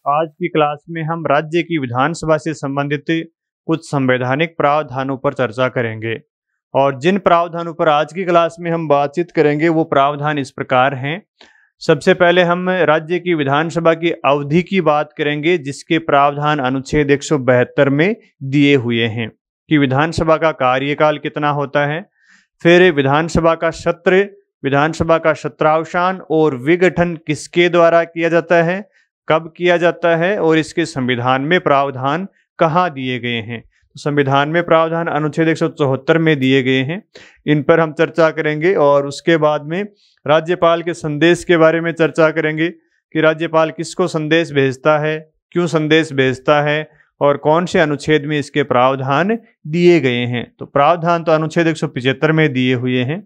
आज की क्लास में हम राज्य की विधानसभा से संबंधित कुछ संवैधानिक प्रावधानों पर चर्चा करेंगे। और जिन प्रावधानों पर आज की क्लास में हम बातचीत करेंगे वो प्रावधान इस प्रकार हैं। सबसे पहले हम राज्य की विधानसभा की अवधि की बात करेंगे, जिसके प्रावधान अनुच्छेद 172 में दिए हुए हैं कि विधानसभा का कार्यकाल कितना होता है। फिर विधानसभा का सत्र, विधानसभा का सत्रावसान और विघटन किसके द्वारा किया जाता है, कब किया जाता है और इसके संविधान में प्रावधान कहाँ दिए गए हैं। तो संविधान में प्रावधान अनुच्छेद 174 में दिए गए हैं, इन पर हम चर्चा करेंगे। और उसके बाद में राज्यपाल के संदेश के बारे में चर्चा करेंगे कि राज्यपाल किसको संदेश भेजता है, क्यों संदेश भेजता है और कौन से अनुच्छेद में इसके प्रावधान दिए गए हैं। तो प्रावधान तो अनुच्छेद 175 में दिए हुए हैं।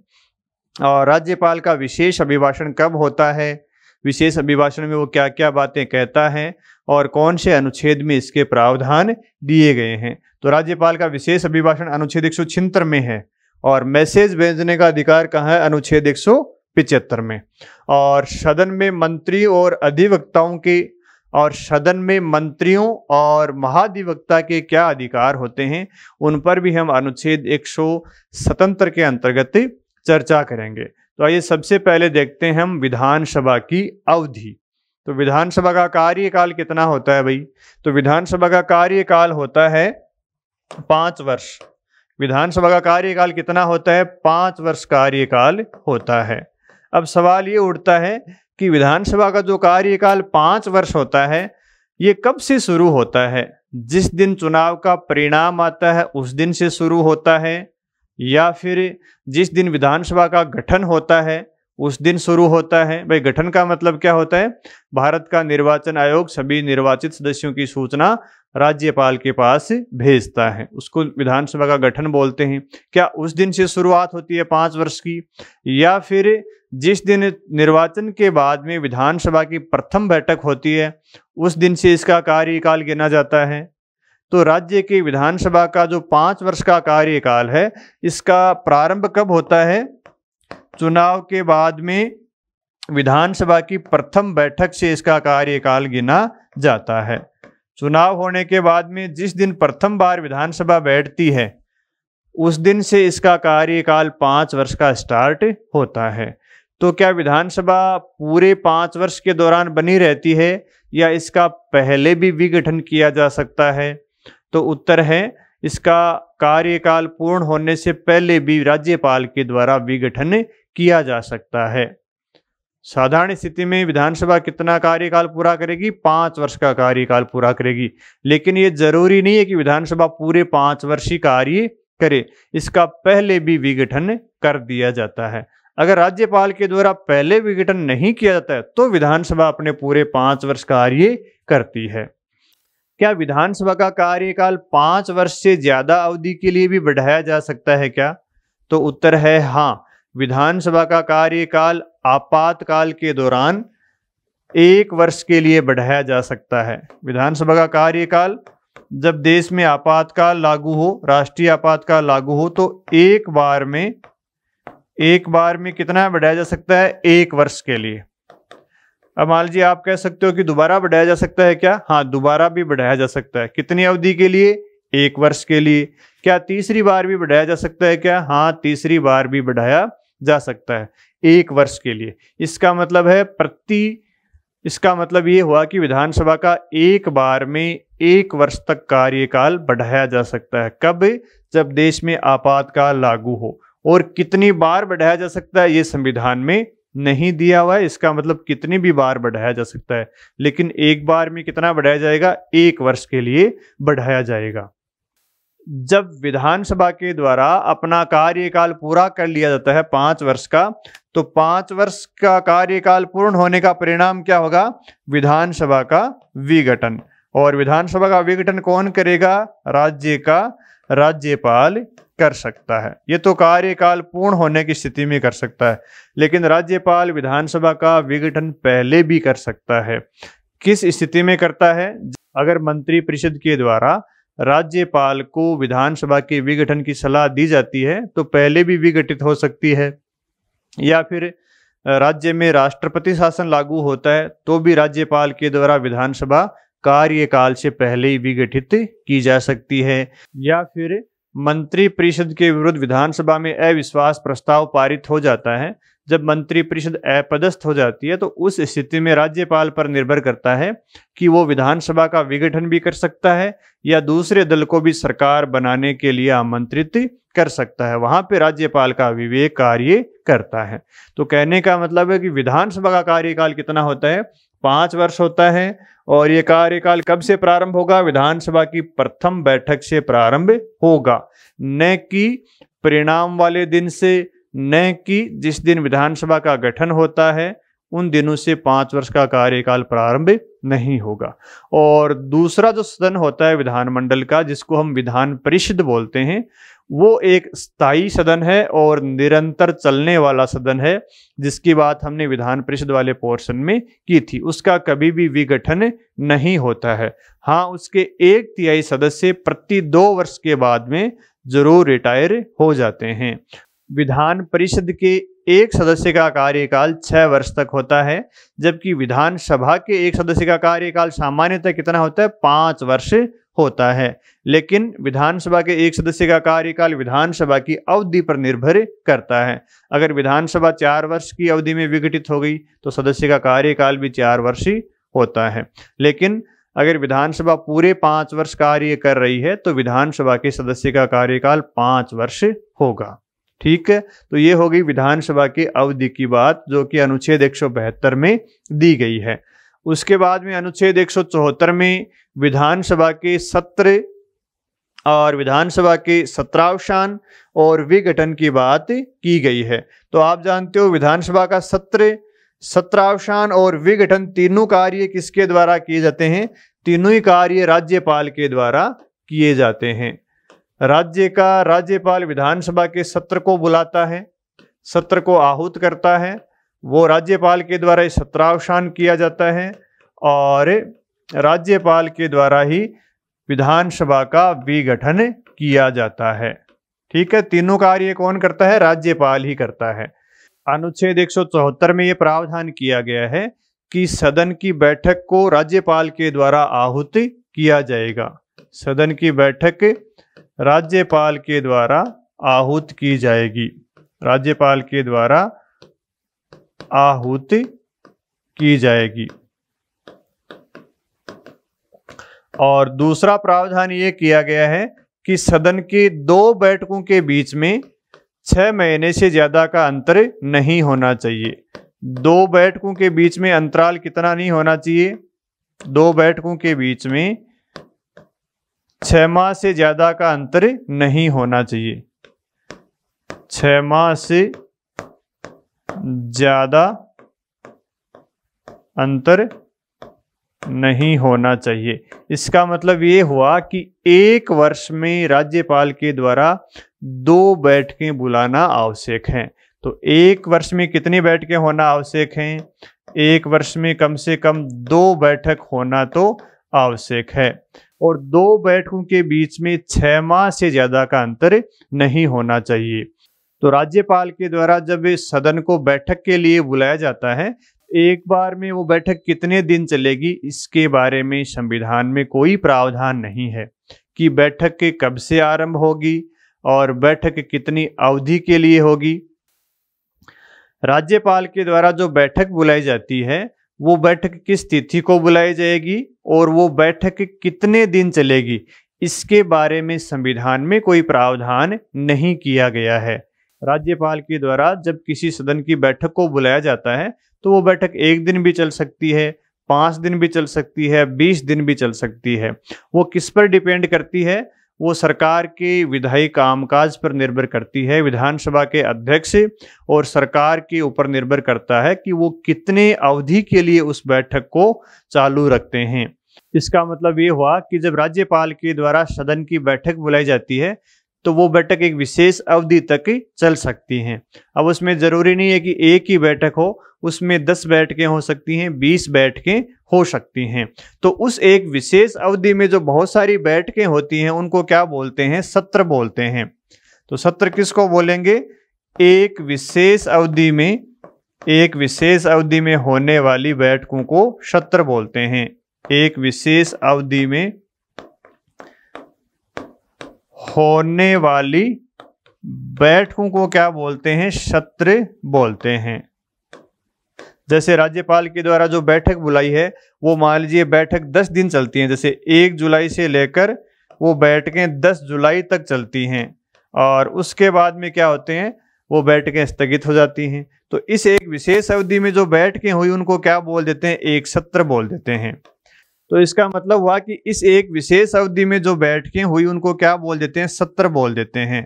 और राज्यपाल का विशेष अभिभाषण कब होता है, विशेष अभिभाषण में वो क्या क्या बातें कहता है और कौन से अनुच्छेद में इसके प्रावधान दिए गए हैं। तो राज्यपाल का विशेष अभिभाषण अनुच्छेद 176 में है और मैसेज भेजने का अधिकार कहाँ है, अनुच्छेद 175 में। और सदन में मंत्री और अधिवक्ताओं के और सदन में मंत्रियों और महाधिवक्ता के क्या अधिकार होते हैं, उन पर भी हम अनुच्छेद 177 के अंतर्गत चर्चा करेंगे। तो आइए सबसे पहले देखते हैं हम विधानसभा की अवधि। तो विधानसभा का कार्यकाल कितना होता है भाई? तो विधानसभा का कार्यकाल होता है 5 वर्ष। विधानसभा का कार्यकाल कितना होता है? 5 वर्ष कार्यकाल होता है। अब सवाल ये उठता है कि विधानसभा का जो कार्यकाल 5 वर्ष होता है, ये कब से शुरू होता है? जिस दिन चुनाव का परिणाम आता है उस दिन से शुरू होता है, या फिर जिस दिन विधानसभा का गठन होता है उस दिन शुरू होता है? भाई गठन का मतलब क्या होता है? भारत का निर्वाचन आयोग सभी निर्वाचित सदस्यों की सूचना राज्यपाल के पास भेजता है, उसको विधानसभा का गठन बोलते हैं। क्या उस दिन से शुरुआत होती है 5 वर्ष की, या फिर जिस दिन निर्वाचन के बाद में विधानसभा की प्रथम बैठक होती है उस दिन से इसका कार्यकाल गिना जाता है? तो राज्य की विधानसभा का जो 5 वर्ष का कार्यकाल है, इसका प्रारंभ कब होता है? चुनाव के बाद में विधानसभा की प्रथम बैठक से इसका कार्यकाल गिना जाता है। चुनाव होने के बाद में जिस दिन प्रथम बार विधानसभा बैठती है उस दिन से इसका कार्यकाल 5 वर्ष का स्टार्ट होता है। तो क्या विधानसभा पूरे 5 वर्ष के दौरान बनी रहती है या इसका पहले भी विघटन किया जा सकता है? तो उत्तर है, इसका कार्यकाल पूर्ण होने से पहले भी राज्यपाल के द्वारा विघटन किया जा सकता है। साधारण स्थिति में विधानसभा कितना कार्यकाल पूरा करेगी? 5 वर्ष का कार्यकाल पूरा करेगी। लेकिन ये जरूरी नहीं है कि विधानसभा पूरे 5 वर्ष ही कार्य करे, इसका पहले भी विघटन कर दिया जाता है। अगर राज्यपाल के द्वारा पहले विघटन नहीं किया जाता है तो विधानसभा अपने पूरे 5 वर्ष कार्य करती है। क्या विधानसभा का कार्यकाल 5 वर्ष से ज्यादा अवधि के लिए भी बढ़ाया जा सकता है क्या? तो उत्तर है हाँ। विधानसभा का कार्यकाल आपातकाल के दौरान 1 वर्ष के लिए बढ़ाया जा सकता है। विधानसभा का कार्यकाल जब देश में आपातकाल लागू हो, राष्ट्रीय आपातकाल लागू हो, तो एक बार में कितना बढ़ाया जा सकता है? 1 वर्ष के लिए। अब मान लीजिए आप कह सकते हो कि दोबारा बढ़ाया जा सकता है क्या? हाँ, दोबारा भी बढ़ाया जा सकता है। कितनी अवधि के लिए? 1 वर्ष के लिए। क्या तीसरी बार भी बढ़ाया जा सकता है क्या? हाँ, तीसरी बार भी बढ़ाया जा सकता है 1 वर्ष के लिए। इसका मतलब ये हुआ कि विधानसभा का एक बार में 1 वर्ष तक कार्यकाल बढ़ाया जा सकता है। कब? जब देश में आपातकाल लागू हो। और कितनी बार बढ़ाया जा सकता है ये संविधान में नहीं दिया हुआ है। इसका मतलब कितनी भी बार बढ़ाया जा सकता है, लेकिन एक बार में कितना बढ़ाया जाएगा? 1 वर्ष के लिए बढ़ाया जाएगा। जब विधानसभा के द्वारा अपना कार्यकाल पूरा कर लिया जाता है 5 वर्ष का, तो 5 वर्ष का कार्यकाल पूर्ण होने का परिणाम क्या होगा? विधानसभा का विघटन। और विधानसभा का विघटन कौन करेगा? राज्य का राज्यपाल कर सकता है। ये तो कार्यकाल पूर्ण होने की स्थिति में कर सकता है, लेकिन राज्यपाल विधानसभा का विघटन पहले भी कर सकता है। किस स्थिति में करता है? अगर मंत्री परिषद के द्वारा राज्यपाल को विधानसभा के विघटन की सलाह दी जाती है तो पहले भी विघटित हो सकती है, या फिर राज्य में राष्ट्रपति शासन लागू होता है तो भी राज्यपाल के द्वारा विधानसभा कार्यकाल से पहले ही विघटित की जा सकती है, या फिर मंत्रिपरिषद के विरुद्ध विधानसभा में अविश्वास प्रस्ताव पारित हो जाता है। जब मंत्रिपरिषद अपदस्थ हो जाती है तो उस स्थिति में राज्यपाल पर निर्भर करता है कि वो विधानसभा का विघटन भी कर सकता है या दूसरे दल को भी सरकार बनाने के लिए आमंत्रित कर सकता है। वहां पे राज्यपाल का विवेक कार्य करता है। तो कहने का मतलब है कि विधानसभा का कार्यकाल कितना होता है? 5 वर्ष होता है। और ये कार्यकाल कब से प्रारंभ होगा? विधानसभा की प्रथम बैठक से प्रारंभ होगा, न कि परिणाम वाले दिन से, न कि जिस दिन विधानसभा का गठन होता है उन दिनों से 5 वर्ष का कार्यकाल प्रारंभ नहीं होगा। और दूसरा जो सदन होता है विधानमंडल का, जिसको हम विधान परिषद बोलते हैं, वो एक स्थायी सदन है और निरंतर चलने वाला सदन है, जिसकी बात हमने विधान परिषद वाले पोर्शन में की थी। उसका कभी भी विघटन नहीं होता है। हाँ, उसके 1/3 सदस्य प्रति 2 वर्ष के बाद में जरूर रिटायर हो जाते हैं। विधान परिषद के एक सदस्य का कार्यकाल 6 वर्ष तक होता है, जबकि विधानसभा के एक सदस्य का कार्यकाल सामान्यतः कितना होता है? 5 वर्ष होता है। लेकिन विधानसभा के एक सदस्य का कार्यकाल विधानसभा की अवधि पर निर्भर करता है। अगर विधानसभा 4 वर्ष की अवधि में विघटित हो गई तो सदस्य का कार्यकाल भी 4 वर्ष ही होता है। लेकिन अगर विधानसभा पूरे 5 वर्ष कार्य कर रही है तो विधानसभा के सदस्य का कार्यकाल 5 वर्ष होगा। ठीक है, तो ये हो गई विधानसभा की अवधि की बात, जो कि अनुच्छेद 172 में दी गई है। उसके बाद में अनुच्छेद 174 में विधानसभा के सत्र और विधानसभा के सत्रावसान और विघटन की बात की गई है। तो आप जानते हो विधानसभा का सत्र, सत्रावसान और विघटन तीनों कार्य किसके द्वारा किए जाते हैं? तीनों ही कार्य राज्यपाल के द्वारा किए जाते हैं। राज्यपाल विधानसभा के सत्र को बुलाता है, सत्र को आहूत करता है, वो राज्यपाल के द्वारा सत्रावसान किया जाता है और राज्यपाल के द्वारा ही विधानसभा का विघटन किया जाता है। ठीक है, तीनों कार्य कौन करता है? राज्यपाल ही करता है। अनुच्छेद 174 में ये प्रावधान किया गया है कि सदन की बैठक को राज्यपाल के द्वारा आहूत किया जाएगा। सदन की बैठक राज्यपाल के द्वारा आहूत की जाएगी, राज्यपाल के द्वारा आहूत की जाएगी। और दूसरा प्रावधान ये किया गया है कि सदन के 2 बैठकों के बीच में 6 महीने से ज्यादा का अंतर नहीं होना चाहिए। 2 बैठकों के बीच में अंतराल कितना नहीं होना चाहिए? 2 बैठकों के बीच में 6 माह से ज्यादा का अंतर नहीं होना चाहिए। 6 माह से ज्यादा अंतर नहीं होना चाहिए। इसका मतलब ये हुआ कि 1 वर्ष में राज्यपाल के द्वारा 2 बैठकें बुलाना आवश्यक है। तो 1 वर्ष में कितनी बैठकें होना आवश्यक हैं? 1 वर्ष में कम से कम 2 बैठक होना तो आवश्यक है। और 2 बैठकों के बीच में 6 माह से ज्यादा का अंतर नहीं होना चाहिए। तो राज्यपाल के द्वारा जब इस सदन को बैठक के लिए बुलाया जाता है, एक बार में वो बैठक कितने दिन चलेगी इसके बारे में संविधान में कोई प्रावधान नहीं है कि बैठक के कब से आरंभ होगी और बैठक कितनी अवधि के लिए होगी। राज्यपाल के द्वारा जो बैठक बुलाई जाती है वो बैठक किस तिथि को बुलाई जाएगी और वो बैठक कितने दिन चलेगी, इसके बारे में संविधान में कोई प्रावधान नहीं किया गया है। राज्यपाल के द्वारा जब किसी सदन की बैठक को बुलाया जाता है तो वो बैठक 1 दिन भी चल सकती है, 5 दिन भी चल सकती है, 20 दिन भी चल सकती है। वो किस पर डिपेंड करती है? वो सरकार के विधायी कामकाज पर निर्भर करती है, विधानसभा के अध्यक्ष और सरकार के ऊपर निर्भर करता है कि वो कितने अवधि के लिए उस बैठक को चालू रखते हैं। इसका मतलब ये हुआ कि जब राज्यपाल के द्वारा सदन की बैठक बुलाई जाती है तो वो बैठक एक विशेष अवधि तक चल सकती हैं। अब उसमें जरूरी नहीं है कि एक ही बैठक हो, उसमें 10 बैठकें हो सकती हैं, 20 बैठकें हो सकती हैं। तो उस एक विशेष अवधि में जो बहुत सारी बैठकें होती हैं उनको क्या बोलते हैं? सत्र बोलते हैं। तो सत्र किसको बोलेंगे? एक विशेष अवधि में होने वाली बैठकों को सत्र बोलते हैं। एक विशेष अवधि में होने वाली बैठकों को क्या बोलते हैं? सत्र बोलते हैं। जैसे राज्यपाल के द्वारा जो बैठक बुलाई है वो मान लीजिए बैठक 10 दिन चलती है, जैसे 1 जुलाई से लेकर वो बैठकें 10 जुलाई तक चलती हैं और उसके बाद में क्या होते हैं, वो बैठकें स्थगित हो जाती हैं। तो इस एक विशेष अवधि में जो बैठकें हुई उनको क्या बोल देते हैं? एक सत्र बोल देते हैं। तो इसका मतलब हुआ कि इस एक विशेष अवधि में जो बैठकें हुई उनको क्या बोल देते हैं? सत्र बोल देते हैं।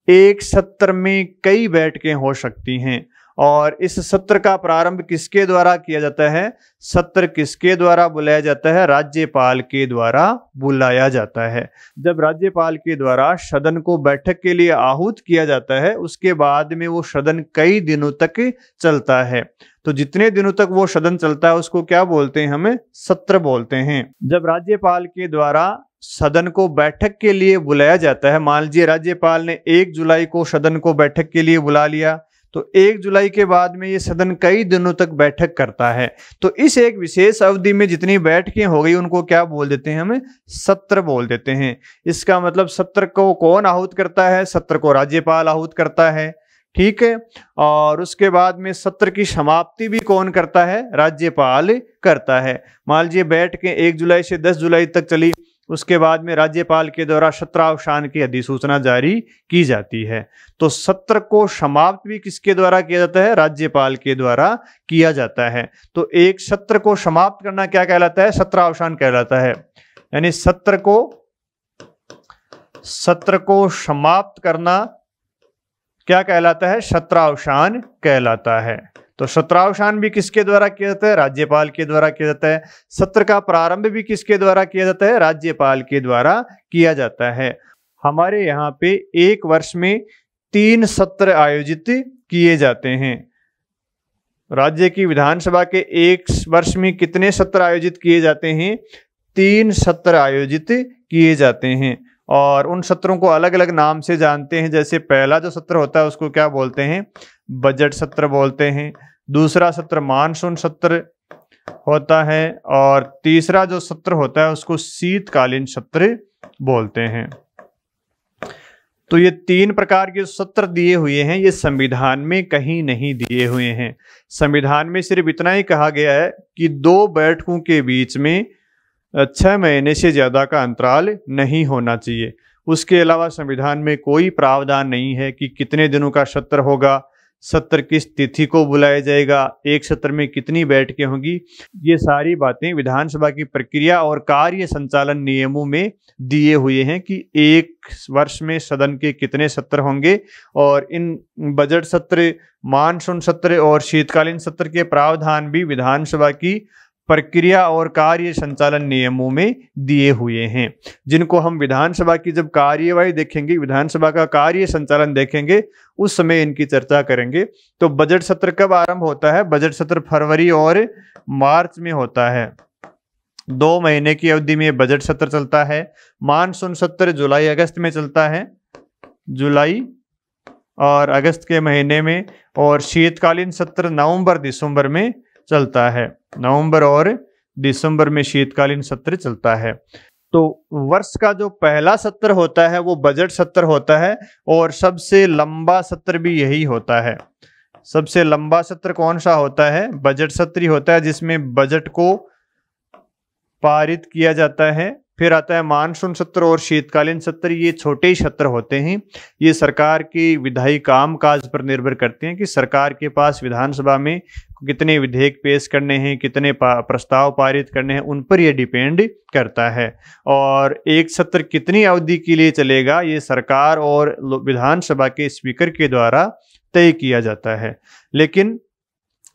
एक सत्र में कई बैठकें हो सकती हैं और इस सत्र का प्रारंभ किसके द्वारा किया जाता है? सत्र किसके द्वारा बुलाया जाता है? राज्यपाल के द्वारा बुलाया जाता है। जब राज्यपाल के द्वारा सदन को बैठक के लिए आहूत किया जाता है उसके बाद में वो सदन कई दिनों तक चलता है। तो जितने दिनों तक वो सदन चलता है उसको क्या बोलते हैं? हमें सत्र बोलते हैं। जब राज्यपाल के द्वारा सदन को बैठक के लिए बुलाया जाता है, मान लीजिए राज्यपाल ने 1 जुलाई को सदन को बैठक के लिए बुला लिया, तो 1 जुलाई के बाद में ये सदन कई दिनों तक बैठक करता है। तो इस एक विशेष अवधि में जितनी बैठकें हो गई उनको क्या बोल देते हैं? हमें सत्र बोल देते हैं। इसका मतलब सत्र को कौन आहूत करता है? सत्र को राज्यपाल आहूत करता है, ठीक है। और उसके बाद में सत्र की समाप्ति भी कौन करता है? राज्यपाल करता है। मान लीजिए बैठकें 1 जुलाई से 10 जुलाई तक चली, उसके बाद में राज्यपाल के द्वारा सत्रावसान की अधिसूचना जारी की जाती है। तो सत्र को समाप्त भी किसके द्वारा किया जाता है? राज्यपाल के द्वारा किया जाता है। तो एक सत्र को समाप्त करना क्या कहलाता है? सत्रावसान कहलाता है। यानी सत्र को समाप्त करना क्या कहलाता है? सत्रावसान कहलाता है। तो सत्रावसान भी किसके द्वारा किया जाता है? राज्यपाल के द्वारा किया जाता है। सत्र का प्रारंभ भी किसके द्वारा किया जाता है? राज्यपाल के द्वारा किया जाता है। हमारे यहाँ पे एक वर्ष में 3 सत्र आयोजित किए जाते हैं। राज्य की विधानसभा के एक वर्ष में कितने सत्र आयोजित किए जाते हैं? 3 सत्र आयोजित किए जाते हैं और उन सत्रों को अलग अलग नाम से जानते हैं। जैसे पहला जो सत्र होता है उसको क्या बोलते हैं? बजट सत्र बोलते हैं। दूसरा सत्र मानसून सत्र होता है और तीसरा जो सत्र होता है उसको शीतकालीन सत्र बोलते हैं। तो ये 3 प्रकार के सत्र दिए हुए हैं, ये संविधान में कहीं नहीं दिए हुए हैं। संविधान में सिर्फ इतना ही कहा गया है कि 2 बैठकों के बीच में 6 महीने से ज्यादा का अंतराल नहीं होना चाहिए। उसके अलावा संविधान में कोई प्रावधान नहीं है कि कितने दिनों का सत्र होगा, सत्र किस तिथि को बुलाया जाएगा, एक सत्र में कितनी बैठकें होंगी। ये सारी बातें विधानसभा की प्रक्रिया और कार्य संचालन नियमों में दिए हुए हैं कि एक वर्ष में सदन के कितने सत्र होंगे और इन बजट सत्र, मानसून सत्र और शीतकालीन सत्र के प्रावधान भी विधानसभा की प्रक्रिया और कार्य संचालन नियमों में दिए हुए हैं, जिनको हम विधानसभा की जब कार्यवाही देखेंगे, विधानसभा का कार्य संचालन देखेंगे, उस समय इनकी चर्चा करेंगे। तो बजट सत्र कब आरंभ होता है? बजट सत्र फरवरी और मार्च में होता है। 2 महीने की अवधि में बजट सत्र चलता है। मानसून सत्र जुलाई अगस्त में चलता है, जुलाई और अगस्त के महीने में, और शीतकालीन सत्र नवंबर दिसंबर में चलता है। नवंबर और दिसंबर में शीतकालीन सत्र चलता है। तो वर्ष का जो पहला सत्र होता है वो बजट सत्र होता है और सबसे लंबा सत्र भी यही होता है। सबसे लंबा सत्र कौन सा होता है? बजट सत्र ही होता है, जिसमें बजट को पारित किया जाता है। फिर आता है मानसून सत्र और शीतकालीन सत्र। ये छोटे ही सत्र होते हैं। ये सरकार की विधायी काम काज पर निर्भर करते हैं कि सरकार के पास विधानसभा में कितने विधेयक पेश करने हैं, कितने प्रस्ताव पारित करने हैं, उन पर यह डिपेंड करता है। और एक सत्र कितनी अवधि के लिए चलेगा ये सरकार और विधानसभा के स्पीकर के द्वारा तय किया जाता है। लेकिन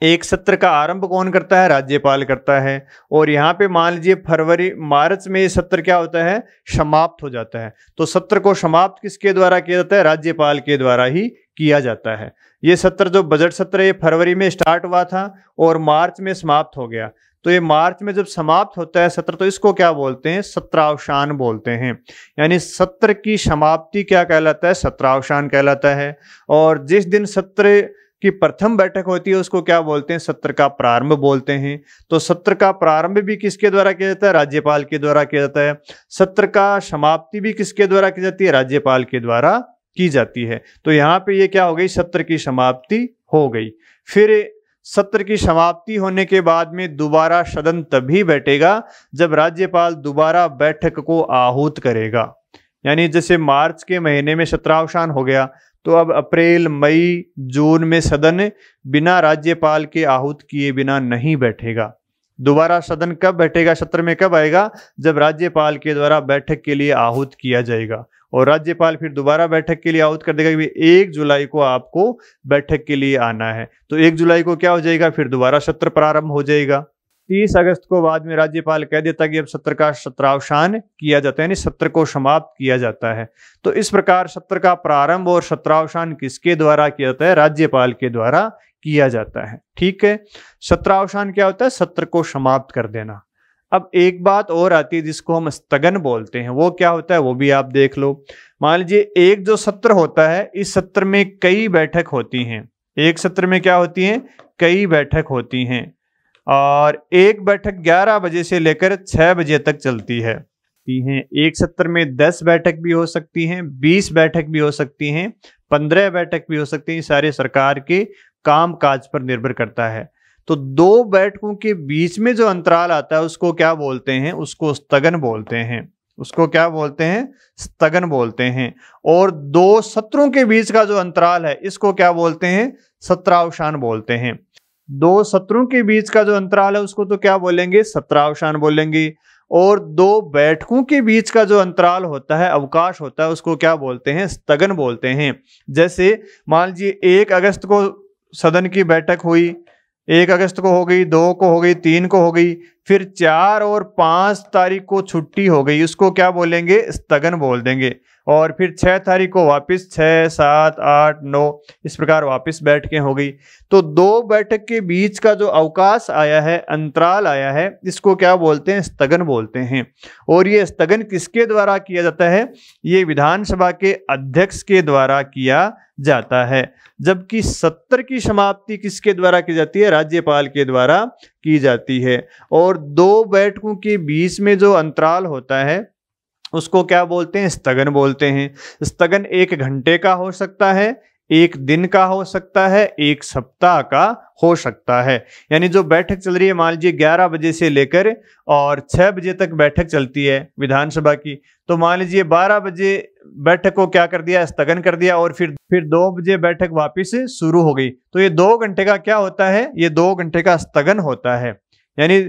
एक सत्र का आरंभ कौन करता है? राज्यपाल करता है। और यहाँ पे मान लीजिए फरवरी मार्च में ये सत्र क्या होता है? समाप्त हो जाता है। तो सत्र को समाप्त किसके द्वारा किया जाता है? राज्यपाल के द्वारा ही किया जाता है। ये सत्र जो बजट सत्र है फरवरी में स्टार्ट हुआ था और मार्च में समाप्त हो गया। तो ये मार्च में जब समाप्त होता है सत्र, तो इसको क्या बोलते हैं? सत्रावसान बोलते हैं। यानी सत्र की समाप्ति क्या कहलाता है? सत्रावसान कहलाता है। और जिस दिन सत्र कि प्रथम बैठक होती है उसको क्या बोलते हैं, सत्र का प्रारंभ बोलते हैं। तो सत्र का प्रारंभ भी किसके द्वारा किया जाता है, राज्यपाल के द्वारा किया जाता है। सत्र का समाप्ति भी किसके द्वारा की जाती है, राज्यपाल के द्वारा की जाती है। तो यहाँ पे ये क्या हो गई, सत्र की समाप्ति हो गई। फिर सत्र की समाप्ति होने के बाद में दोबारा सदन तभी बैठेगा जब राज्यपाल दोबारा बैठक को आहूत करेगा। यानी जैसे मार्च के महीने में सत्रावसान हो गया, तो अब अप्रैल मई जून में सदन बिना राज्यपाल के आहूत किए बिना नहीं बैठेगा। दोबारा सदन कब बैठेगा, सत्र में कब आएगा, जब राज्यपाल के द्वारा बैठक के लिए आहूत किया जाएगा। और राज्यपाल फिर दोबारा बैठक के लिए आहूत कर देगा कि 1 जुलाई को आपको बैठक के लिए आना है। तो 1 जुलाई को क्या हो जाएगा, फिर दोबारा सत्र प्रारंभ हो जाएगा। 30 अगस्त को बाद में राज्यपाल कह देता कि अब सत्र का सत्रावसान किया जाता है, यानी सत्र को समाप्त किया जाता है। तो इस प्रकार सत्र का प्रारंभ और सत्रावसान किसके द्वारा किया जाता है, राज्यपाल के द्वारा किया जाता है। ठीक है, सत्रावसान क्या होता है, सत्र को समाप्त कर देना। अब एक बात और आती है जिसको हम स्थगन बोलते हैं, वो क्या होता है वो भी आप देख लो। मान लीजिए एक जो सत्र होता है, इस सत्र में कई बैठक होती हैं। एक सत्र में क्या होती हैं, कई बैठक होती हैं। और एक बैठक 11 बजे से लेकर 6 बजे तक चलती है। एक सत्र में 10 बैठक भी हो सकती हैं, 20 बैठक भी हो सकती हैं, 15 बैठक भी हो सकती हैं। सारे सरकार के काम काज पर निर्भर करता है। तो 2 बैठकों के बीच में जो अंतराल आता है उसको क्या बोलते हैं, उसको स्थगन बोलते हैं। उसको क्या बोलते हैं, स्थगन बोलते हैं। और 2 सत्रों के बीच का जो अंतराल है इसको क्या बोलते हैं, सत्रावसान बोलते हैं। 2 सत्रों के बीच का जो अंतराल है उसको तो क्या बोलेंगे, सत्रावसान बोलेंगे। और 2 बैठकों के बीच का जो अंतराल होता है, अवकाश होता है, उसको क्या बोलते हैं, स्थगन बोलते हैं। जैसे मान लीजिए 1 अगस्त को सदन की बैठक हुई, 1 अगस्त को हो गई, 2 को हो गई, 3 को हो गई, फिर 4 और 5 तारीख को छुट्टी हो गई, उसको क्या बोलेंगे, स्थगन बोल देंगे। और फिर 6 तारीख को वापस 6, 7, 8, 9 इस प्रकार वापस बैठकें हो गई। तो 2 बैठक के बीच का जो अवकाश आया है, अंतराल आया है, इसको क्या बोलते हैं, स्थगन बोलते हैं। और ये स्थगन किसके द्वारा किया जाता है, ये विधानसभा के अध्यक्ष के द्वारा किया जाता है। जबकि सत्र की समाप्ति किसके द्वारा की जाती है, राज्यपाल के द्वारा की जाती है। और 2 बैठकों के बीच में जो अंतराल होता है उसको क्या बोलते हैं, स्थगन बोलते हैं। स्थगन 1 घंटे का हो सकता है, 1 दिन का हो सकता है, 1 सप्ताह का हो सकता है। यानी जो बैठक चल रही है, मान लीजिए 11 बजे से लेकर और 6 बजे तक बैठक चलती है विधानसभा की, तो मान लीजिए 12 बजे बैठक को क्या कर दिया, स्थगन कर दिया। और फिर 2 बजे बैठक वापस शुरू हो गई। तो ये 2 घंटे का क्या होता है, ये 2 घंटे का स्थगन होता है। यानी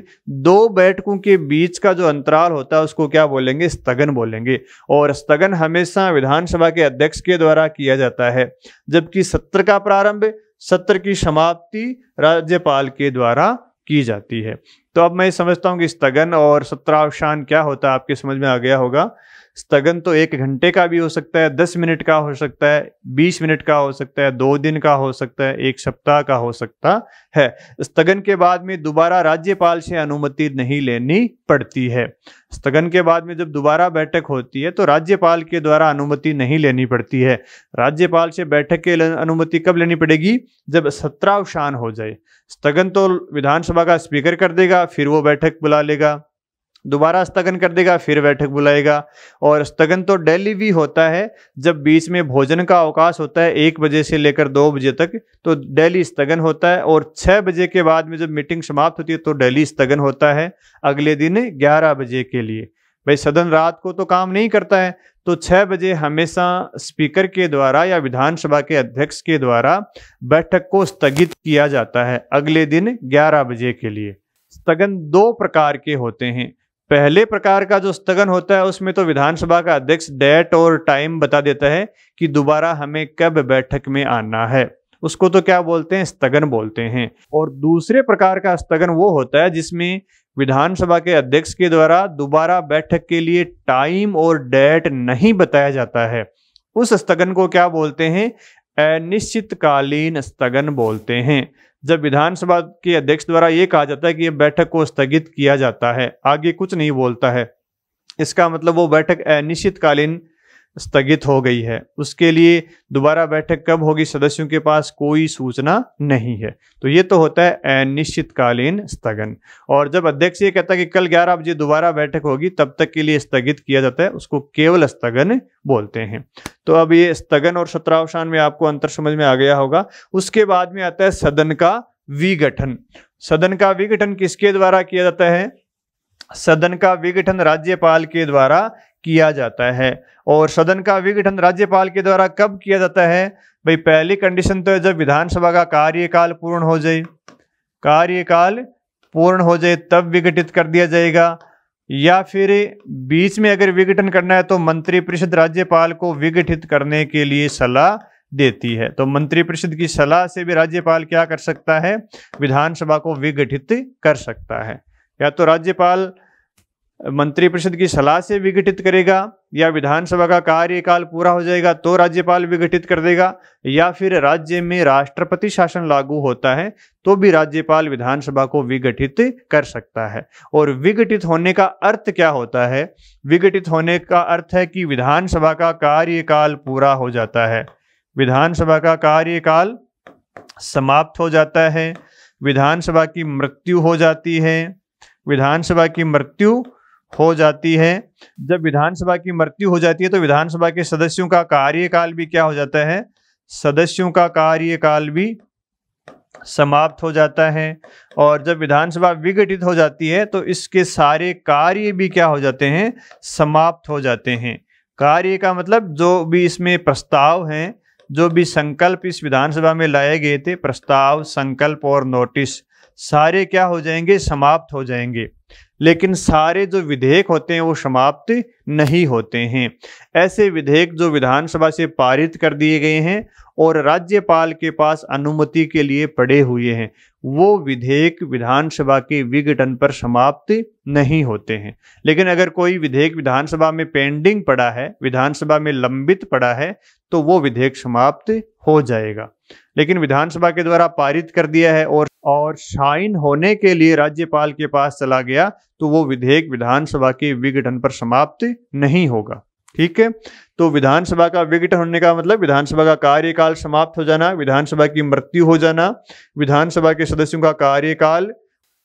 2 बैठकों के बीच का जो अंतराल होता है उसको क्या बोलेंगे, स्थगन बोलेंगे। और स्थगन हमेशा विधानसभा के अध्यक्ष के द्वारा किया जाता है, जबकि सत्र का प्रारंभ, सत्र की समाप्ति राज्यपाल के द्वारा की जाती है। तो अब मैं समझता हूं कि स्थगन और सत्रावसान क्या होता है, आपके समझ में आ गया होगा। स्थगन तो 1 घंटे का भी हो सकता है, 10 मिनट का हो सकता है, 20 मिनट का हो सकता है, 2 दिन का हो सकता है, 1 सप्ताह का हो सकता है। स्थगन के बाद में दोबारा राज्यपाल से अनुमति नहीं लेनी पड़ती है। स्थगन के बाद में जब दोबारा बैठक होती है तो राज्यपाल के द्वारा अनुमति नहीं लेनी पड़ती है। राज्यपाल से बैठक के अनुमति कब लेनी पड़ेगी, जब सत्रावसान हो जाए। स्थगन तो विधानसभा का स्पीकर कर देगा, फिर वो बैठक बुला लेगा, दोबारा स्थगन कर देगा, फिर बैठक बुलाएगा। और स्थगन तो डेली भी होता है, जब बीच में भोजन का अवकाश होता है 1 बजे से लेकर 2 बजे तक, तो डेली स्थगन होता है। और 6 बजे के बाद में जब मीटिंग समाप्त होती है तो डेली स्थगन होता है अगले दिन 11 बजे के लिए। भाई सदन रात को तो काम नहीं करता है, तो 6 बजे हमेशा स्पीकर के द्वारा या विधानसभा के अध्यक्ष के द्वारा बैठक को स्थगित किया जाता है अगले दिन 11 बजे के लिए। स्थगन 2 प्रकार के होते हैं। पहले प्रकार का जो स्थगन होता है उसमें तो विधानसभा का अध्यक्ष डेट और टाइम बता देता है कि दोबारा हमें कब बैठक में आना है, उसको तो क्या बोलते हैं, स्थगन बोलते हैं। और दूसरे प्रकार का स्थगन वो होता है जिसमें विधानसभा के अध्यक्ष के द्वारा दोबारा बैठक के लिए टाइम और डेट नहीं बताया जाता है। उस स्थगन को क्या बोलते हैं, अनिश्चितकालीन स्थगन बोलते हैं। जब विधानसभा के अध्यक्ष द्वारा ये कहा जाता है कि ये बैठक को स्थगित किया जाता है, आगे कुछ नहीं बोलता है, इसका मतलब वो बैठक अनिश्चितकालीन स्थगित हो गई है। उसके लिए दोबारा बैठक कब होगी, सदस्यों के पास कोई सूचना नहीं है। तो ये तो होता है अनिश्चितकालीन स्थगन। और जब अध्यक्ष ये कहता है कि कल 11 बजे दोबारा बैठक होगी, तब तक के लिए स्थगित किया जाता है, उसको केवल स्थगन बोलते हैं। तो अब ये स्थगन और सत्रावसान में आपको अंतर समझ में आ गया होगा। उसके बाद में आता है सदन का विघटन। सदन का विघटन किसके द्वारा किया जाता है? सदन का विघटन राज्यपाल के द्वारा किया जाता है। और सदन का विघटन राज्यपाल के द्वारा कब किया जाता है? भाई पहली कंडीशन तो है जब विधानसभा का कार्यकाल पूर्ण हो जाए, कार्यकाल पूर्ण हो जाए तब विघटित कर दिया जाएगा। या फिर बीच में अगर विघटन करना है तो मंत्रिपरिषद राज्यपाल को विघटित करने के लिए सलाह देती है। तो मंत्रिपरिषद की सलाह से भी राज्यपाल क्या कर सकता है? विधानसभा को विघटित कर सकता है। या तो राज्यपाल मंत्रिपरिषद की सलाह से विघटित करेगा, या विधानसभा का कार्यकाल पूरा हो जाएगा तो राज्यपाल विघटित कर देगा, या फिर राज्य में राष्ट्रपति शासन लागू होता है तो भी राज्यपाल विधानसभा को विघटित कर सकता है। और विघटित होने का अर्थ क्या होता है? विघटित होने का अर्थ है कि विधानसभा का कार्यकाल पूरा हो जाता है, विधानसभा का कार्यकाल समाप्त हो जाता है, विधानसभा की मृत्यु हो जाती है, विधानसभा की मृत्यु हो जाती है। जब विधानसभा की मृत्यु हो जाती है तो विधानसभा के सदस्यों का कार्यकाल भी क्या हो जाता है? सदस्यों का कार्यकाल भी समाप्त हो जाता है। और जब विधानसभा विघटित हो जाती है तो इसके सारे कार्य भी क्या हो जाते हैं? समाप्त हो जाते हैं। कार्य का मतलब जो भी इसमें प्रस्ताव हैं, जो भी संकल्प इस विधानसभा में लाए गए थे, प्रस्ताव, संकल्प और नोटिस, सारे क्या हो जाएंगे? समाप्त हो जाएंगे। लेकिन सारे जो विधेयक होते हैं वो समाप्त नहीं होते हैं। ऐसे विधेयक जो विधानसभा से पारित कर दिए गए हैं और राज्यपाल के पास अनुमति के लिए पड़े हुए हैं, वो विधेयक विधानसभा के विघटन पर समाप्त नहीं होते हैं। लेकिन अगर कोई विधेयक विधानसभा में पेंडिंग पड़ा है, विधानसभा में लंबित पड़ा है, तो वो विधेयक समाप्त हो जाएगा। लेकिन विधानसभा के द्वारा पारित कर दिया है और साइन होने के लिए राज्यपाल के पास चला गया, तो वो विधेयक विधानसभा के विघटन पर समाप्त नहीं होगा। ठीक है। तो विधानसभा का विघटन होने का मतलब विधानसभा का कार्यकाल समाप्त हो जाना, विधानसभा की मृत्यु हो जाना, विधानसभा के सदस्यों का कार्यकाल,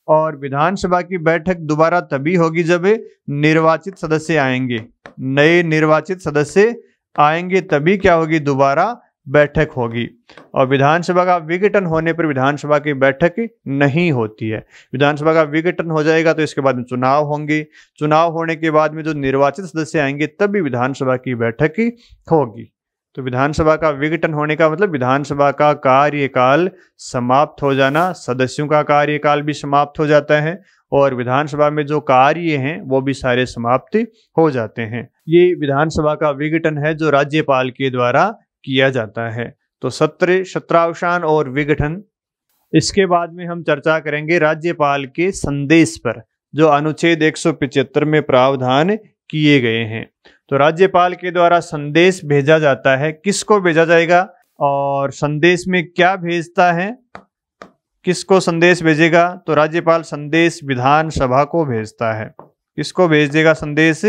और विधानसभा की बैठक दोबारा तभी होगी जब निर्वाचित सदस्य आएंगे, नए निर्वाचित सदस्य आएंगे, तभी क्या होगी? दोबारा बैठक होगी। और विधानसभा का विघटन होने पर विधानसभा की बैठक नहीं होती है। विधानसभा का विघटन हो जाएगा तो इसके बाद में चुनाव होंगे, चुनाव होने के बाद में जो निर्वाचित सदस्य आएंगे तब भी विधानसभा की बैठक होगी। तो विधानसभा का विघटन होने का मतलब विधानसभा का कार्यकाल समाप्त हो जाना, सदस्यों का कार्यकाल भी समाप्त हो जाता है और विधानसभा में जो कार्य हैं वो भी सारे समाप्त हो जाते हैं। ये विधानसभा का विघटन है जो राज्यपाल के द्वारा किया जाता है। तो सत्र, सत्रावसान और विघटन। इसके बाद में हम चर्चा करेंगे राज्यपाल के संदेश पर, जो अनुच्छेद 175 में प्रावधान किए गए हैं। तो राज्यपाल के द्वारा संदेश भेजा जाता है, किसको भेजा जाएगा और संदेश में क्या भेजता है, किसको संदेश भेजेगा? तो राज्यपाल संदेश विधानसभा को भेजता है। किसको भेज देगा संदेश?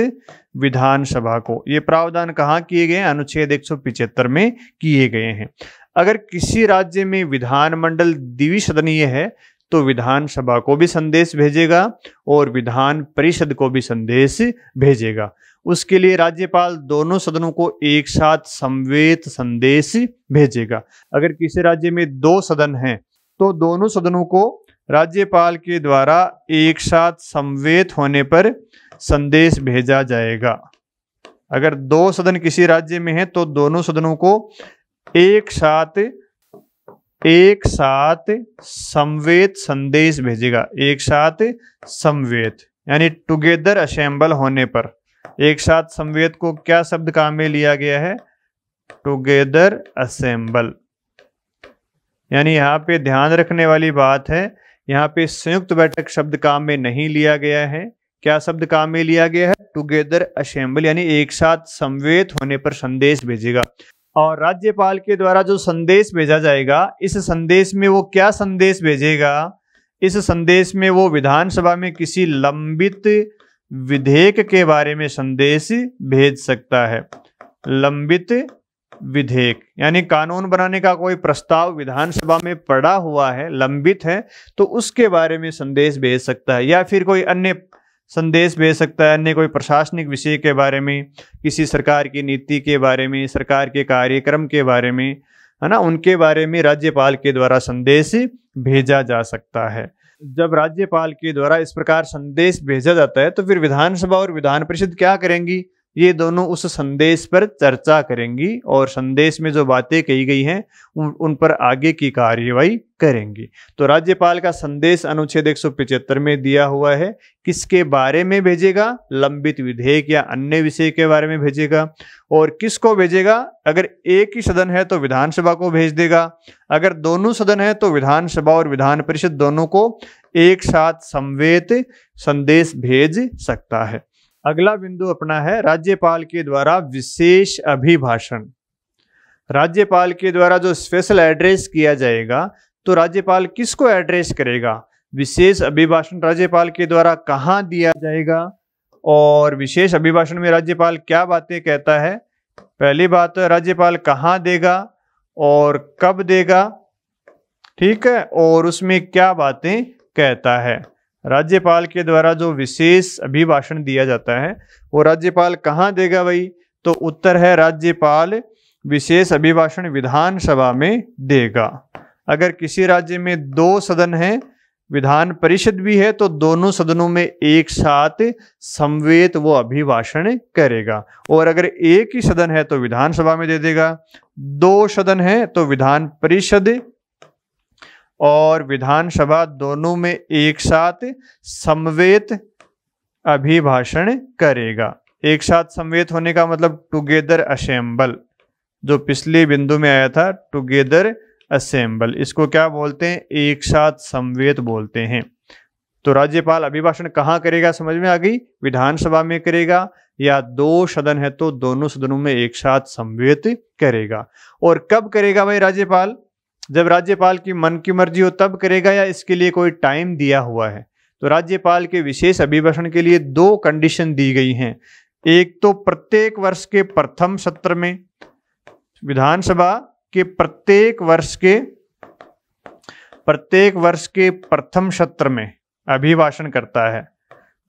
विधानसभा को। ये प्रावधान कहाँ किए गए हैं? अनुच्छेद 175 में किए गए हैं। अगर किसी राज्य में विधानमंडल द्विसदनीय है तो विधानसभा को भी संदेश भेजेगा और विधान परिषद को भी संदेश भेजेगा। उसके लिए राज्यपाल दोनों सदनों को एक साथ समवेत संदेश भेजेगा। अगर किसी राज्य में 2 सदन हैं तो दोनों सदनों को राज्यपाल के द्वारा एक साथ समवेत होने पर संदेश भेजा जाएगा। अगर 2 सदन किसी राज्य में है तो दोनों सदनों को एक साथ समवेत संदेश भेजेगा। एक साथ समवेत यानी टुगेदर असेंबल होने पर। एक साथ समवेत को क्या शब्द काम में लिया गया है? Together assemble. यानी यहाँ पे ध्यान रखने वाली बात है, यहाँ पे संयुक्त बैठक शब्द काम में नहीं लिया गया है। क्या शब्द काम में लिया गया है? टुगेदर असेंबल, यानी एक साथ समवेत होने पर संदेश भेजेगा। और राज्यपाल के द्वारा जो संदेश भेजा जाएगा, इस संदेश में वो क्या संदेश भेजेगा? इस संदेश में वो विधानसभा में किसी लंबित विधेयक के बारे में संदेश भेज सकता है। लंबित विधेयक, यानी कानून बनाने का कोई प्रस्ताव विधानसभा में पड़ा हुआ है, लंबित है, तो उसके बारे में संदेश भेज सकता है, या फिर कोई अन्य संदेश भेज सकता है, अन्य कोई प्रशासनिक विषय के बारे में, किसी सरकार की नीति के बारे में, सरकार के कार्यक्रम के बारे में, है ना, उनके बारे में राज्यपाल के द्वारा संदेश भेजा जा सकता है। जब राज्यपाल के द्वारा इस प्रकार संदेश भेजा जाता है तो फिर विधानसभा और विधान परिषद क्या करेंगी, ये दोनों उस संदेश पर चर्चा करेंगी और संदेश में जो बातें कही गई हैं उन पर आगे की कार्यवाही करेंगी। तो राज्यपाल का संदेश अनुच्छेद 175 में दिया हुआ है, किसके बारे में भेजेगा, लंबित विधेयक या अन्य विषय के बारे में भेजेगा। और किसको भेजेगा, अगर एक ही सदन है तो विधानसभा को भेज देगा, अगर दोनों सदन है तो विधानसभा और विधान परिषद दोनों को एक साथ समवेत संदेश भेज सकता है। अगला बिंदु अपना है राज्यपाल के द्वारा विशेष अभिभाषण। राज्यपाल के द्वारा जो स्पेशल एड्रेस किया जाएगा, तो राज्यपाल किसको एड्रेस करेगा, विशेष अभिभाषण राज्यपाल के द्वारा कहाँ दिया जाएगा, और विशेष अभिभाषण में राज्यपाल क्या बातें कहता है। पहली बात तो राज्यपाल कहाँ देगा और कब देगा, ठीक है, और उसमें क्या बातें कहता है। राज्यपाल के द्वारा जो विशेष अभिभाषण दिया जाता है वो राज्यपाल कहाँ देगा भाई, तो उत्तर है राज्यपाल विशेष अभिभाषण विधानसभा में देगा। अगर किसी राज्य में 2 सदन हैं, विधान परिषद भी है, तो दोनों सदनों में एक साथ समवेत वो अभिभाषण करेगा। और अगर एक ही सदन है तो विधानसभा में दे देगा, 2 सदन है तो विधान परिषद और विधानसभा दोनों में एक साथ समवेत अभिभाषण करेगा। एक साथ समवेत होने का मतलब टुगेदर असेंबल, जो पिछले बिंदु में आया था, टुगेदर असेंबल, इसको क्या बोलते हैं, एक साथ समवेत बोलते हैं। तो राज्यपाल अभिभाषण कहाँ करेगा, समझ में आ गई, विधानसभा में करेगा, या 2 सदन है तो दोनों सदनों में एक साथ समवेत करेगा। और कब करेगा भाई राज्यपाल, जब राज्यपाल की मन की मर्जी हो तब करेगा, या इसके लिए कोई टाइम दिया हुआ है। तो राज्यपाल के विशेष अभिभाषण के लिए 2 कंडीशन दी गई हैं। एक तो प्रत्येक वर्ष के प्रथम सत्र में, विधानसभा के प्रत्येक वर्ष के प्रथम सत्र में अभिभाषण करता है।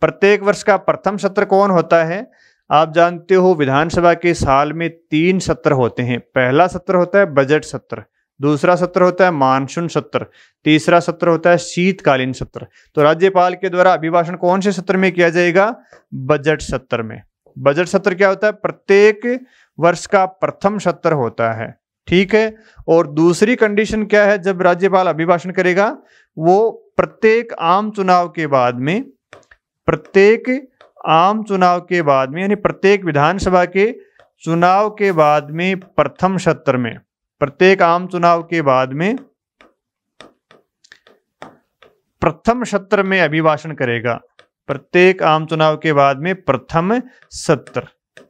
प्रत्येक वर्ष का प्रथम सत्र कौन होता है, आप जानते हो विधानसभा के साल में 3 सत्र होते हैं। पहला सत्र होता है बजट सत्र, दूसरा सत्र होता है मानसून सत्र, तीसरा सत्र होता है शीतकालीन सत्र। तो राज्यपाल के द्वारा अभिभाषण कौन से सत्र में किया जाएगा, बजट सत्र में। बजट सत्र क्या होता है, प्रत्येक वर्ष का प्रथम सत्र होता है, ठीक है। और दूसरी कंडीशन क्या है, जब राज्यपाल अभिभाषण करेगा वो प्रत्येक आम चुनाव के बाद में, यानी प्रत्येक विधानसभा के चुनाव के बाद में प्रथम सत्र में, प्रत्येक आम चुनाव के बाद में प्रथम सत्र में अभिभाषण करेगा। प्रत्येक आम चुनाव के बाद में प्रथम सत्र,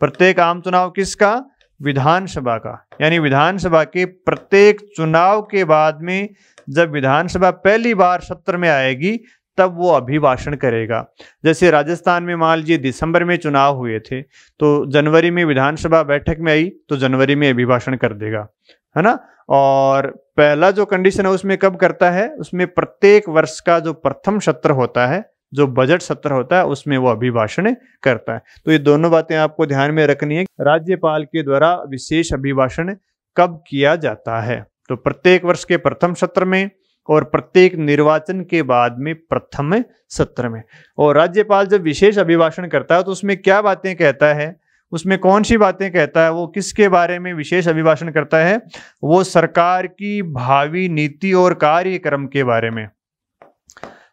प्रत्येक आम चुनाव किसका, विधानसभा का, यानी विधानसभा के प्रत्येक चुनाव के बाद में जब विधानसभा पहली बार सत्र में आएगी तब वो अभिभाषण करेगा। जैसे राजस्थान में मान लीजिए दिसंबर में चुनाव हुए थे, तो जनवरी में विधानसभा बैठक में आई तो जनवरी में अभिभाषण कर देगा, है ना। और पहला जो कंडीशन है उसमें कब करता है, उसमें प्रत्येक वर्ष का जो प्रथम सत्र होता है, जो बजट सत्र होता है, उसमें वो अभिभाषण करता है। तो ये दोनों बातें आपको ध्यान में रखनी है, राज्यपाल के द्वारा विशेष अभिभाषण कब किया जाता है, तो प्रत्येक वर्ष के प्रथम सत्र में और प्रत्येक निर्वाचन के बाद में प्रथम सत्र में। और राज्यपाल जब विशेष अभिभाषण करता है तो उसमें क्या बातें कहता है, उसमें कौन सी बातें कहता है, वो किसके बारे में विशेष अभिभाषण करता है, वो सरकार की भावी नीति और कार्यक्रम के बारे में,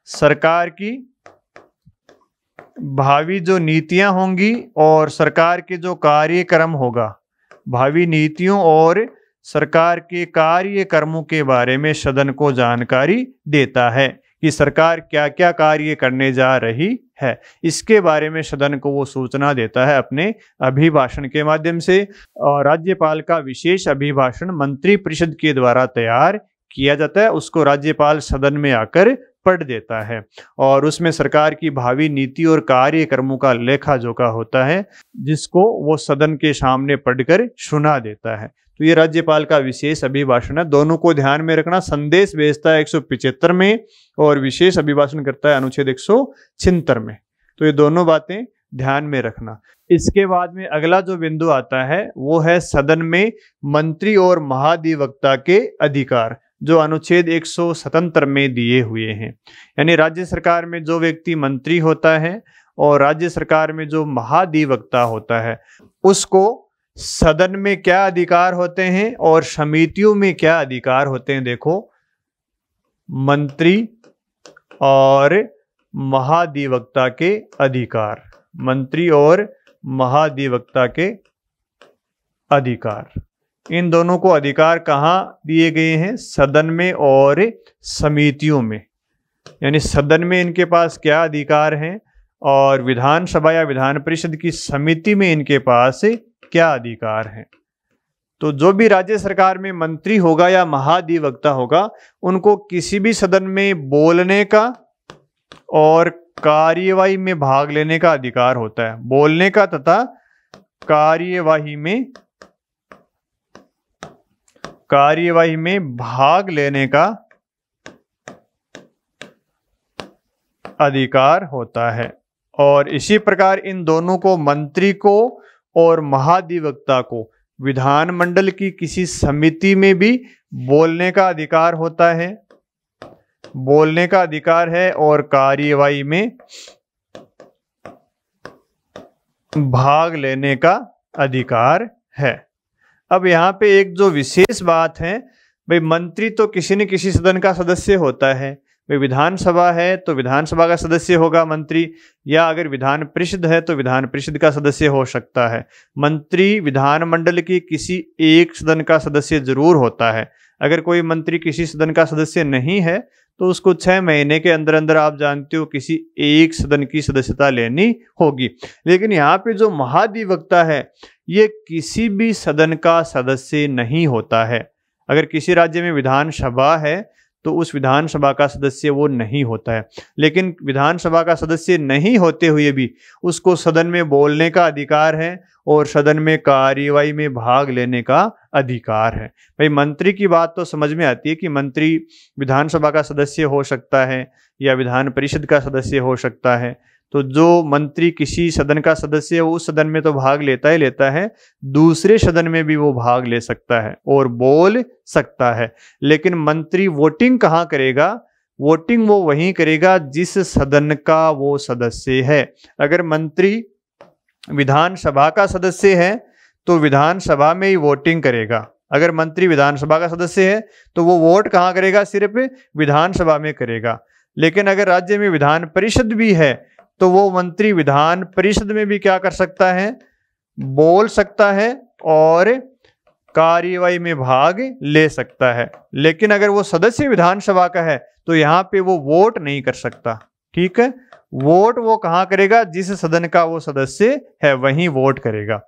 सरकार की भावी जो नीतियां होंगी और सरकार के जो कार्यक्रम होगा, भावी नीतियों और सरकार के कार्यक्रमों के बारे में सदन को जानकारी देता है कि सरकार क्या क्या कार्य करने जा रही है। इसके बारे में सदन को वो सूचना देता है अपने अभिभाषण के माध्यम से। और राज्यपाल का विशेष अभिभाषण मंत्रिपरिषद के द्वारा तैयार किया जाता है, उसको राज्यपाल सदन में आकर पढ़ देता है और उसमें सरकार की भावी नीति और कार्यक्रमों का लेखा जोखा होता है, जिसको वो सदन के सामने पढ़कर सुना देता है। तो ये राज्यपाल का विशेष अभिभाषण है। दोनों को ध्यान में रखना। संदेश भेजता है 175 में और विशेष अभिभाषण करता है अनुच्छेद 176 में। तो ये दोनों बातें ध्यान में रखना। इसके बाद में अगला जो बिंदु आता है वो है सदन में मंत्री और महाधिवक्ता के अधिकार, जो अनुच्छेद 177 में दिए हुए हैं। यानी राज्य सरकार में जो व्यक्ति मंत्री होता है और राज्य सरकार में जो महाधिवक्ता होता है, उसको सदन में क्या अधिकार होते हैं और समितियों में क्या अधिकार होते हैं। देखो, मंत्री और महाधिवक्ता के अधिकार, मंत्री और महाधिवक्ता के अधिकार, इन दोनों को अधिकार कहाँ दिए गए हैं? सदन में और समितियों में। यानी सदन में इनके पास क्या अधिकार हैं और विधानसभा या विधान परिषद की समिति में इनके पास क्या अधिकार हैं। तो जो भी राज्य सरकार में मंत्री होगा या महाधिवक्ता होगा, उनको किसी भी सदन में बोलने का और कार्यवाही में भाग लेने का अधिकार होता है। बोलने का तथा कार्यवाही में भाग लेने का अधिकार होता है। और इसी प्रकार इन दोनों को, मंत्री को और महाधिवक्ता को, विधानमंडल की किसी समिति में भी बोलने का अधिकार होता है, बोलने का अधिकार है और कार्यवाही में भाग लेने का अधिकार है। अब यहाँ पे एक जो विशेष बात है, भाई मंत्री तो किसी न किसी सदन का सदस्य होता है। भाई विधानसभा है तो विधानसभा का सदस्य होगा मंत्री, या अगर विधान परिषद है तो विधान परिषद का सदस्य हो सकता है। मंत्री विधानमंडल की किसी एक सदन का सदस्य जरूर होता है। अगर कोई मंत्री किसी सदन का सदस्य नहीं है तो उसको 6 महीने के अंदर अंदर, आप जानते हो, किसी एक सदन की सदस्यता लेनी होगी। लेकिन यहाँ पे जो महाधिवक्ता है, ये किसी भी सदन का सदस्य नहीं होता है। अगर किसी राज्य में विधानसभा है तो उस विधानसभा का सदस्य वो नहीं होता है। लेकिन विधानसभा का सदस्य नहीं होते हुए भी उसको सदन में बोलने का अधिकार है और सदन में कार्यवाही में भाग लेने का अधिकार है। भाई मंत्री की बात तो समझ में आती है कि मंत्री विधानसभा का सदस्य हो सकता है या विधान परिषद का सदस्य हो सकता है। तो जो मंत्री किसी सदन का सदस्य है, उस सदन में तो भाग लेता ही लेता है, दूसरे सदन में भी वो भाग ले सकता है और बोल सकता है। लेकिन मंत्री वोटिंग कहाँ करेगा? वोटिंग वो वहीं करेगा जिस सदन का वो सदस्य है। अगर मंत्री विधानसभा का सदस्य है तो विधानसभा में ही वोटिंग करेगा। अगर मंत्री विधानसभा का सदस्य है तो वो वोट कहाँ करेगा? सिर्फ विधानसभा में करेगा। लेकिन अगर राज्य में विधान परिषद भी है तो वो मंत्री विधान परिषद में भी क्या कर सकता है? बोल सकता है और कार्यवाही में भाग ले सकता है। लेकिन अगर वो सदस्य विधानसभा का है तो यहाँ पे वो वोट नहीं कर सकता। ठीक है, वोट वो कहाँ करेगा? जिस सदन का वो सदस्य है वहीं वोट करेगा।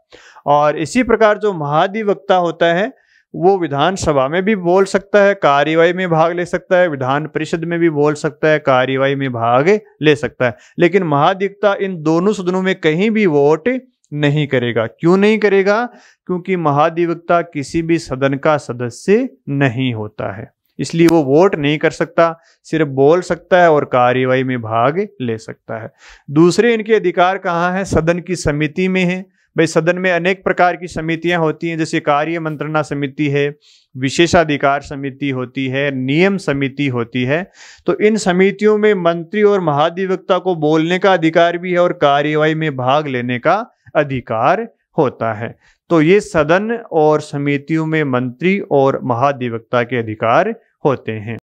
और इसी प्रकार जो महाधिवक्ता होता है वो विधानसभा में भी बोल सकता है, कार्यवाही में भाग ले सकता है, विधान परिषद में भी बोल सकता है, कार्यवाही में भाग ले सकता है। लेकिन महाधिवक्ता इन दोनों सदनों में कहीं भी वोट नहीं करेगा। क्यों नहीं करेगा? क्योंकि महाधिवक्ता किसी भी सदन का सदस्य नहीं होता है, इसलिए वो वोट नहीं कर सकता, सिर्फ बोल सकता है और कार्यवाही में भाग ले सकता है। दूसरे इनके अधिकार कहाँ है? सदन की समिति में है। भाई सदन में अनेक प्रकार की समितियां होती हैं, जैसे कार्य मंत्रणा समिति है, विशेषाधिकार समिति होती है, नियम समिति होती है। तो इन समितियों में मंत्री और महाधिवक्ता को बोलने का अधिकार भी है और कार्यवाही में भाग लेने का अधिकार होता है। तो ये सदन और समितियों में मंत्री और महाधिवक्ता के अधिकार होते हैं।